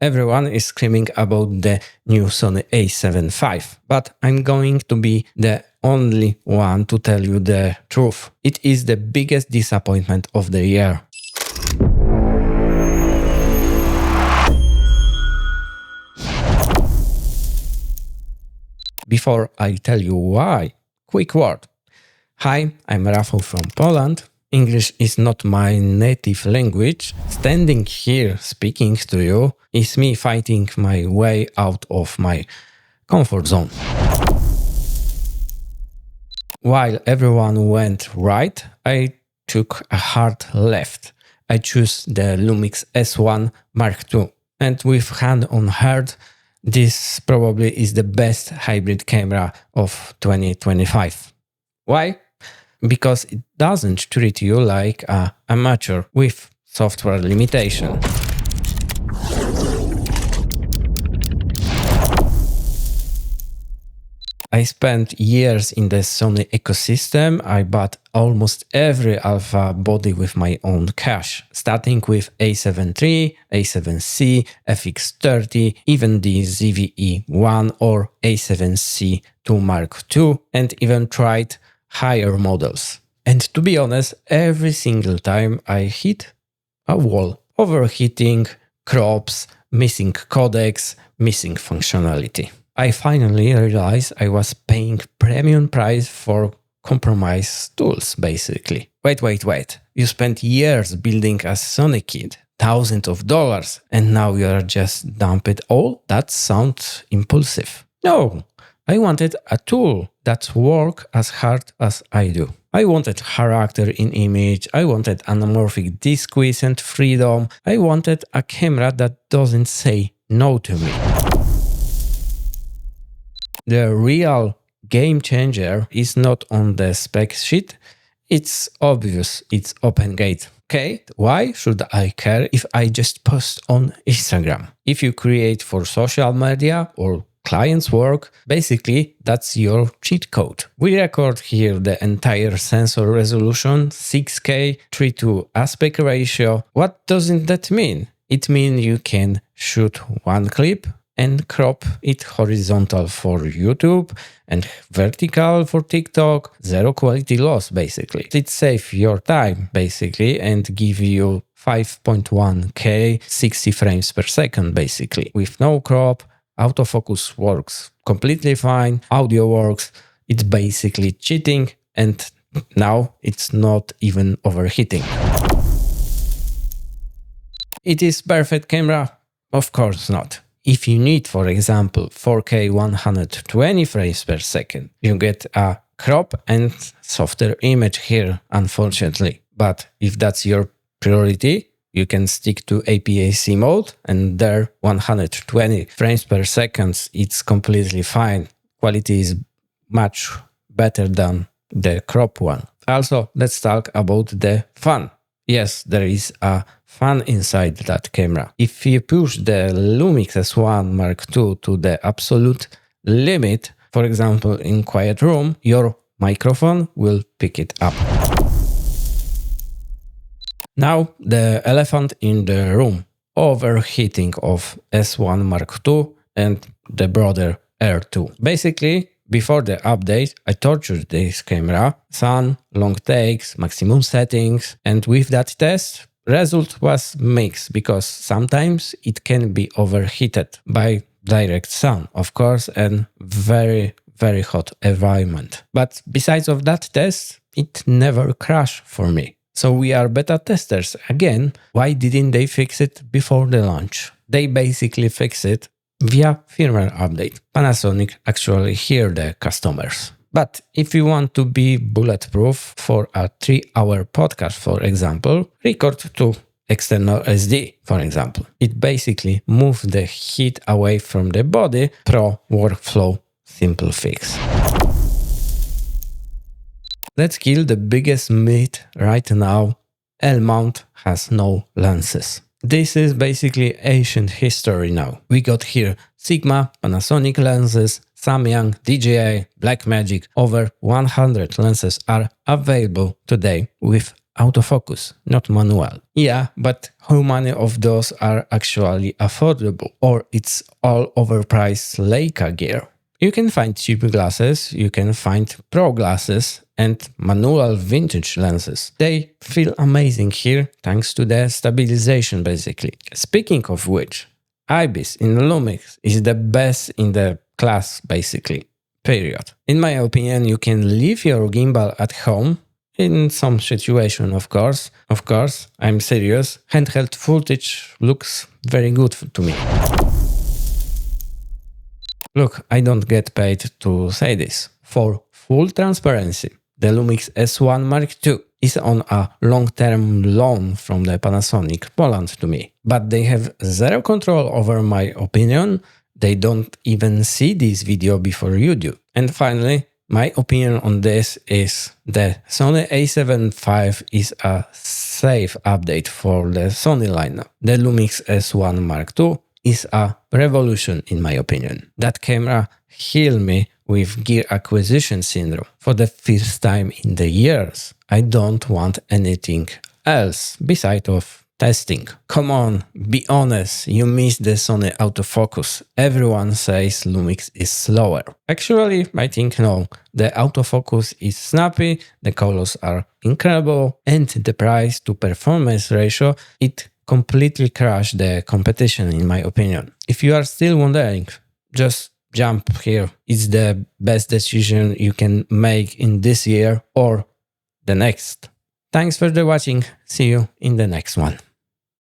Everyone is screaming about the new Sony A7V, but I'm going to be the only one to tell you the truth. It is the biggest disappointment of the year. Before I tell you why, quick word. Hi, I'm Rafał from Poland. English is not my native language. Standing here speaking to you is me fighting my way out of my comfort zone. While everyone went right, I took a hard left. I chose the Lumix S1 Mark II. And with hand on heart, this probably is the best hybrid camera of 2025. Why? Because it doesn't treat you like an amateur with software limitation. I spent years in the Sony ecosystem. I bought almost every alpha body with my own cash, starting with A7 III, A7C, FX30, even the ZV-E1 or A7C2 Mark II, and even tried higher models. And to be honest, every single time I hit a wall. Overheating, crops, missing codecs, missing functionality. I finally realized I was paying premium price for compromise tools, basically. Wait. You spent years building a Sony kit, thousands of dollars, and now you're just dump it all? That sounds impulsive. No, I wanted a tool that works as hard as I do. I wanted character in image, I wanted anamorphic disques and freedom, I wanted a camera that doesn't say no to me. The real game changer is not on the spec sheet, it's obvious, it's open gate. Okay, why should I care if I just post on Instagram? If you create for social media or client's work, basically that's your cheat code. We record here the entire sensor resolution, 6K, 3:2 aspect ratio. What doesn't that mean? It means you can shoot one clip and crop it horizontal for YouTube and vertical for TikTok. Zero quality loss, basically. It saves your time, basically, and give you 5.1K, 60 frames per second, basically. With no crop, autofocus works completely fine, audio works, it's basically cheating, and now it's not even overheating. It is perfect camera? Of course not. If you need, for example, 4K 120 frames per second, you get a crop and softer image here, unfortunately. But if that's your priority, you can stick to APS-C mode, and there 120 frames per second, it's completely fine. Quality is much better than the crop one. Also, let's talk about the fun. Yes, there is a fun inside that camera. If you push the Lumix S1 Mark II to the absolute limit, for example in quiet room, your microphone will pick it up. Now the elephant in the room, overheating of S1 Mark II and the broader Air 2. Basically, before the update, I tortured this camera, sun, long takes, maximum settings, and with that test, result was mixed because sometimes it can be overheated by direct sun, of course, and very hot environment. But besides of that test, it never crashed for me. So we are beta testers again. Why didn't they fix it before the launch? They basically fix it via firmware update. Panasonic actually hear the customers. But if you want to be bulletproof for a 3-hour podcast, for example, record to external SD, for example. It basically moves the heat away from the body. Pro workflow simple fix. Let's kill the biggest myth right now. L-mount has no lenses. This is basically ancient history now. We got here Sigma, Panasonic lenses, Samyang, DJI, Blackmagic. Over 100 lenses are available today with autofocus, not manual. Yeah, but how many of those are actually affordable? Or it's all overpriced Leica gear? You can find cheap glasses, you can find pro glasses and manual vintage lenses. They feel amazing here thanks to the stabilization basically. Speaking of which, IBIS in Lumix is the best in the class basically, period. In my opinion, you can leave your gimbal at home in some situation, of course. I'm serious. Handheld footage looks very good to me. Look, I don't get paid to say this. For full transparency, the Lumix S1 Mark II is on a long-term loan from the Panasonic Poland to me. But they have zero control over my opinion. They don't even see this video before you do. And finally, my opinion on this is the Sony A7V is a safe update for the Sony lineup. The Lumix S1 Mark II is a revolution in my opinion. That camera healed me with gear acquisition syndrome. For the first time in the years, I don't want anything else besides of testing. Come on, be honest, you missed the Sony autofocus. Everyone says Lumix is slower. Actually, I think no. The autofocus is snappy, the colors are incredible, and the price to performance ratio, it completely crushed the competition in my opinion. If you are still wondering, just jump here. It's the best decision you can make in this year or the next. Thanks for watching. See you in the next one.